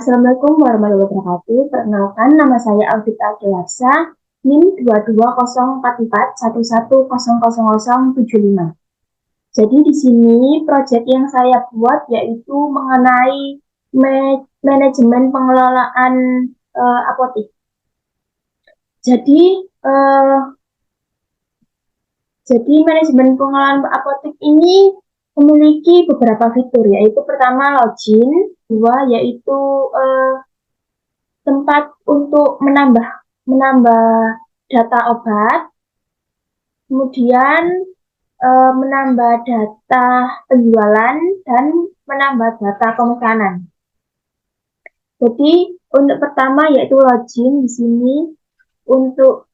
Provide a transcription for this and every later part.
Assalamualaikum warahmatullahi wabarakatuh. Perkenalkan, nama saya Alvita Dewasa, NIM 22044111000075. Jadi di sini proyek yang saya buat yaitu mengenai manajemen pengelolaan apotek. Jadi eh, jadi manajemen pengelolaan apotek ini memiliki beberapa fitur, yaitu pertama login, dua yaitu tempat untuk menambah data obat, kemudian menambah data penjualan dan menambah data pemesanan. Jadi untuk pertama yaitu login di sini untuk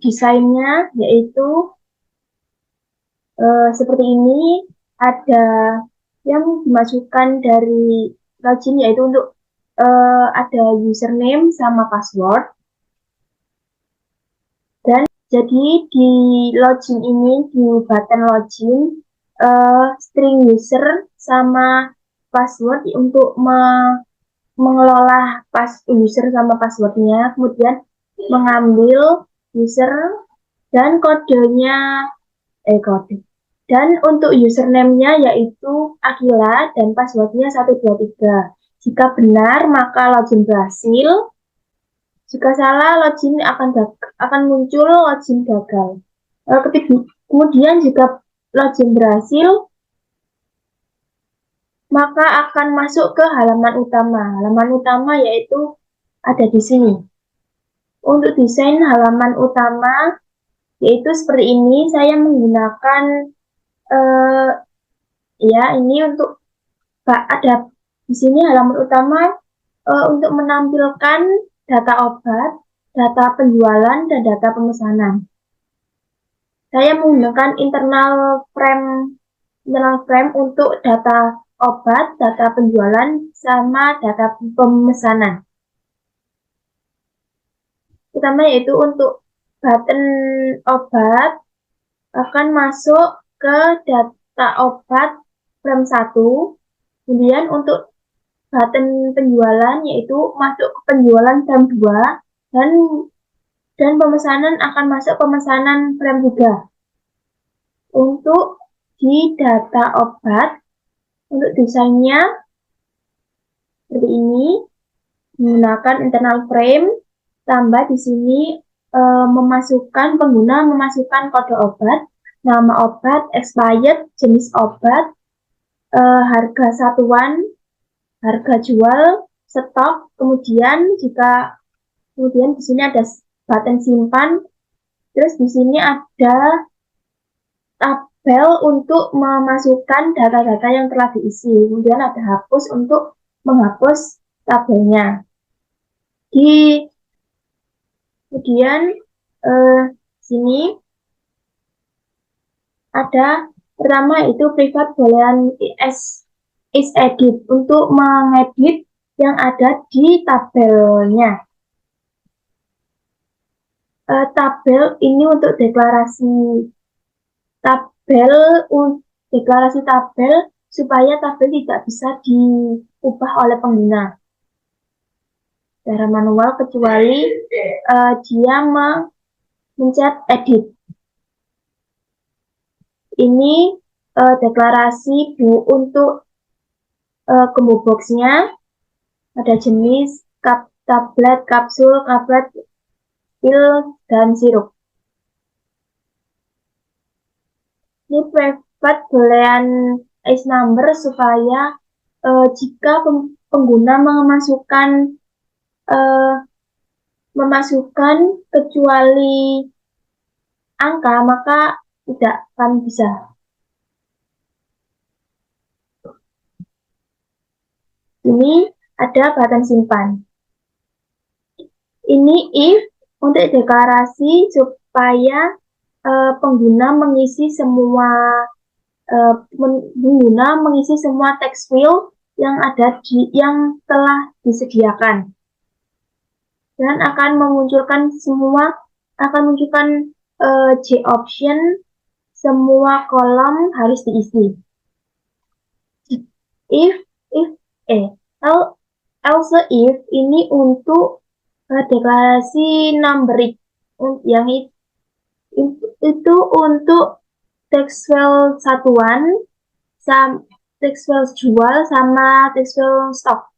desainnya yaitu seperti ini, ada yang dimasukkan dari login yaitu untuk ada username sama password. Dan jadi di login ini, di button login, string user sama password untuk mengelola user sama passwordnya, kemudian mengambil user dan kodenya, kode. Dan untuk username-nya yaitu Akila dan passwordnya 123. Jika benar maka login berhasil. Jika salah login akan muncul login gagal. Kemudian jika login berhasil maka akan masuk ke halaman utama. Halaman utama yaitu ada di sini. Untuk desain halaman utama yaitu seperti ini. Saya menggunakan ya ini untuk ada di sini halaman utama untuk menampilkan data obat, data penjualan, dan data pemesanan. Saya menggunakan internal frame untuk data obat, data penjualan, sama data pemesanan. Pertama yaitu untuk button obat akan masuk ke data obat frame 1. Kemudian untuk button penjualan yaitu masuk ke penjualan frame 2 dan pemesanan akan masuk pemesanan frame 3. Untuk di data obat, untuk desainnya seperti ini, menggunakan internal frame, tambah di sini pengguna memasukkan kode obat, nama obat, expired, jenis obat, harga satuan, harga jual, stok, kemudian di sini ada button simpan, terus di sini ada tabel untuk memasukkan data-data yang telah diisi, kemudian ada hapus untuk menghapus tabelnya. Kemudian sini ada pertama itu privat boolean is edit untuk mengedit yang ada di tabelnya. Tabel ini untuk deklarasi tabel supaya tabel tidak bisa diubah oleh pengguna secara manual kecuali dia mencet edit. Ini deklarasi untuk combo boxnya, ada jenis tablet, kapsul, tablet, pil, dan sirup. Ini private boolean is number supaya jika pengguna memasukkan kecuali angka maka tidak akan bisa. Ini ada button simpan. Ini if untuk deklarasi supaya pengguna mengisi semua text field yang telah disediakan dan akan menunjukkan J option, semua kolom harus diisi. If else if ini untuk deklarasi numberic, yang itu untuk text file satuan, text file jual sama text file stok.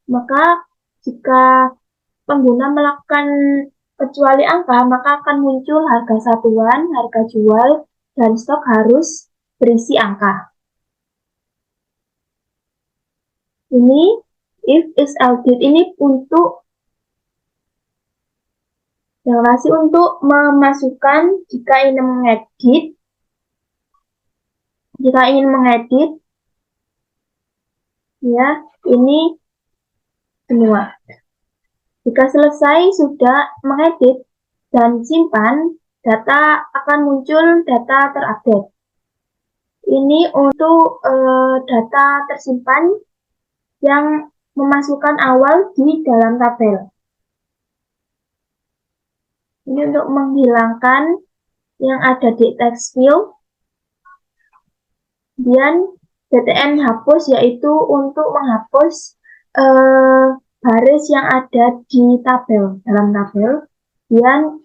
Maka jika pengguna melakukan kecuali angka, maka akan muncul harga satuan, harga jual, dan stok harus berisi angka. Ini if is else ini untuk deklarasi untuk memasukkan jika ingin mengedit ya, ini semua. Jika selesai sudah mengedit dan simpan, data akan muncul data terupdate. Ini untuk data tersimpan yang memasukkan awal di dalam tabel. Ini untuk menghilangkan yang ada di text field. Kemudian btn hapus, yaitu untuk menghapus baris yang ada di dalam tabel. Dan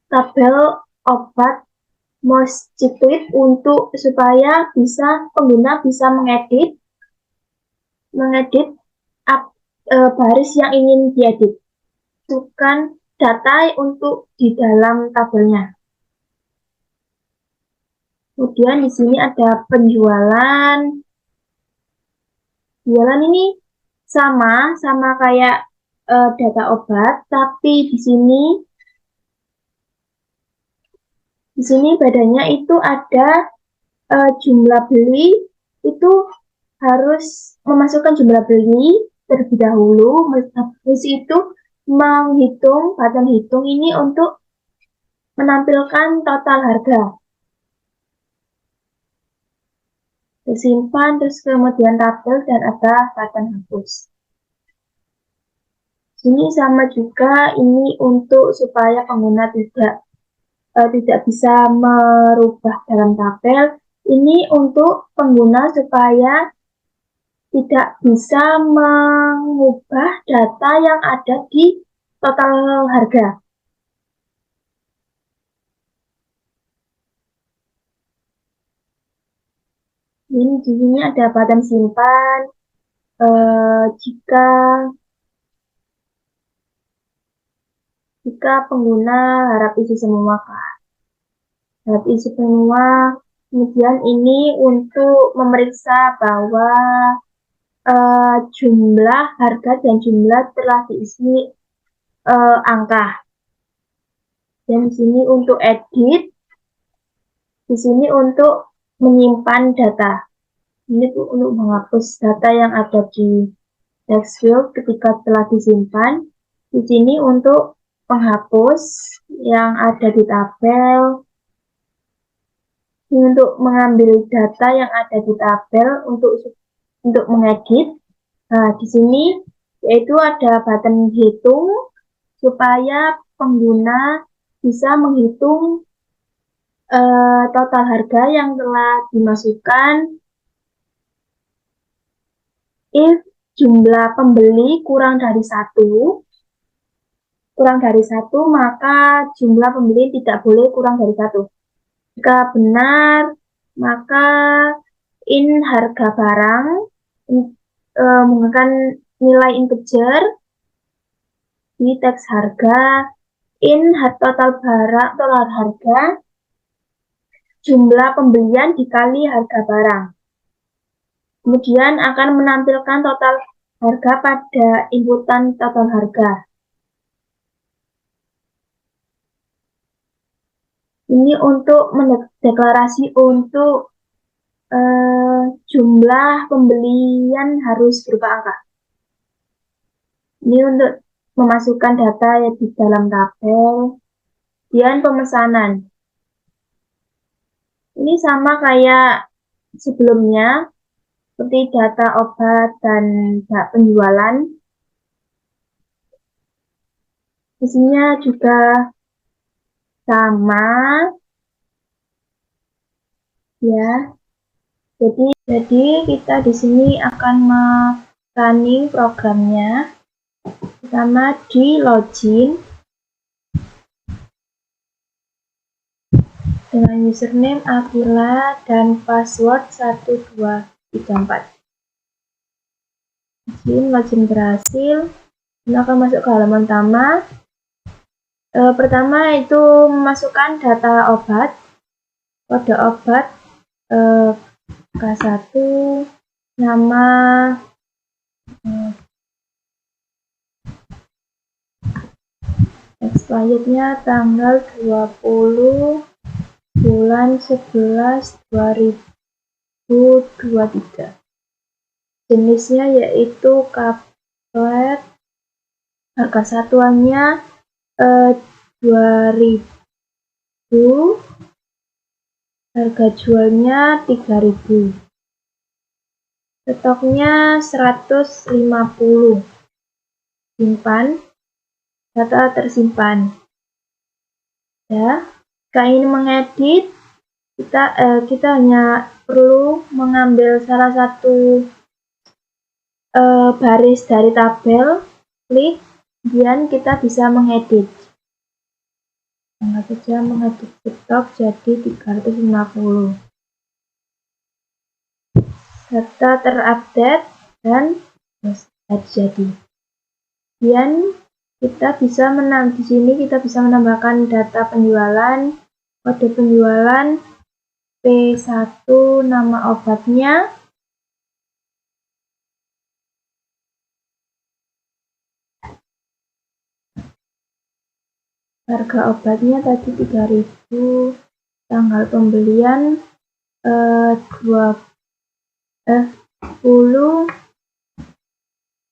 tabel obat most tweet untuk supaya pengguna bisa mengedit baris yang ingin diedit. Masukkan data untuk di dalam tabelnya. Kemudian di sini ada penjualan. Penjualan ini sama kayak data obat, tapi di sini bedanya itu ada jumlah beli, itu harus memasukkan jumlah beli terlebih dahulu. Habis itu menghitung, button hitung ini untuk menampilkan total harga. Disimpan, terus kemudian tabel, dan ada button hapus. Ini sama juga, ini untuk supaya pengguna tidak bisa merubah dalam tabel. Ini untuk pengguna supaya tidak bisa mengubah data yang ada di total harga. Ini di sini ada button simpan. Jika pengguna harap isi semua, kemudian ini untuk memeriksa bahwa jumlah harga dan jumlah telah diisi angka. Dan di sini untuk edit, di sini untuk menyimpan data. Ini untuk menghapus data yang ada di text field ketika telah disimpan. Di sini untuk menghapus yang ada di tabel. Ini untuk mengambil data yang ada di tabel untuk mengedit. Nah, di sini yaitu ada button hitung supaya pengguna bisa menghitung total harga yang telah dimasukkan. If jumlah pembeli kurang dari satu, maka jumlah pembeli tidak boleh kurang dari satu. Jika benar, maka in harga barang menggunakan nilai integer di teks harga, in total harga, jumlah pembelian dikali harga barang. Kemudian akan menampilkan total harga pada inputan total harga. Ini untuk mendeklarasi untuk jumlah pembelian harus berupa angka. Ini untuk memasukkan data yang di dalam tabel. Dan pemesanan. Ini sama kayak sebelumnya, seperti data obat dan penjualan. Isinya juga sama, ya. Jadi kita di sini akan running programnya. Pertama di login dengan username Akila dan password 1234. Login berhasil. Kita akan masuk ke halaman utama. Pertama itu memasukkan data obat, kode obat, K1, nama, expirednya tanggal 20 bulan 11 2023. Jenisnya yaitu kaplet, harga satuannya 2000, harga jualnya 3000, stoknya 150, simpan, data tersimpan. Ya, jika ingin mengedit, kita hanya perlu mengambil salah satu baris dari tabel, klik, kemudian kita bisa mengedit. Anggap saja mengedit stok jadi 350. Data terupdate dan jadi. Kemudian kita bisa di sini kita bisa menambahkan data penjualan, kode penjualan, P1, nama obatnya, harga obatnya tadi 3000, tanggal pembelian 10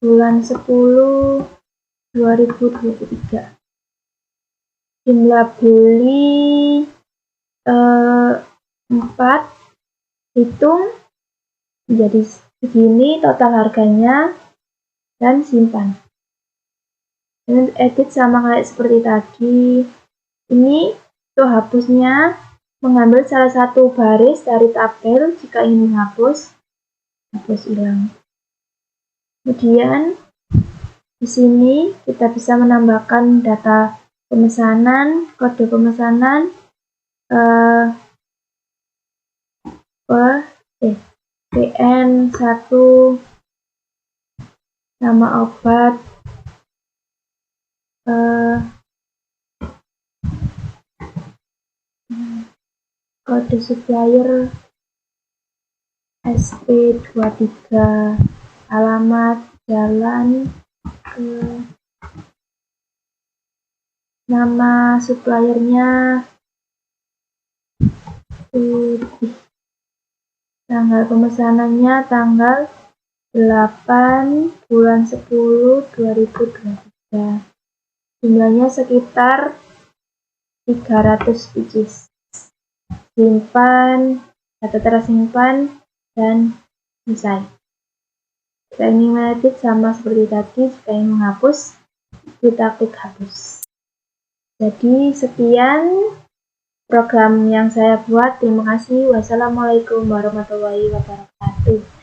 bulan 10 2023. Jumlah beli 4, hitung menjadi segini total harganya dan simpan. Dan edit sama kayak seperti tadi. Ini untuk hapusnya, mengambil salah satu baris dari tabel. Jika ingin menghapus, hapus hilang. Kemudian di sini kita bisa menambahkan data pemesanan, kode pemesanan, PN1, nama obat, kode supplier, SP23, alamat, jalan, nama suppliernya, tanggal pemesanannya tanggal 8 bulan 10 2023. Jumlahnya sekitar 300 pieces. Simpan, data tersimpan, dan selesai. Jika ingin mengedit sama seperti tadi, jika ingin menghapus, kita klik hapus. Jadi sekian program yang saya buat. Terima kasih. Wassalamualaikum warahmatullahi wabarakatuh.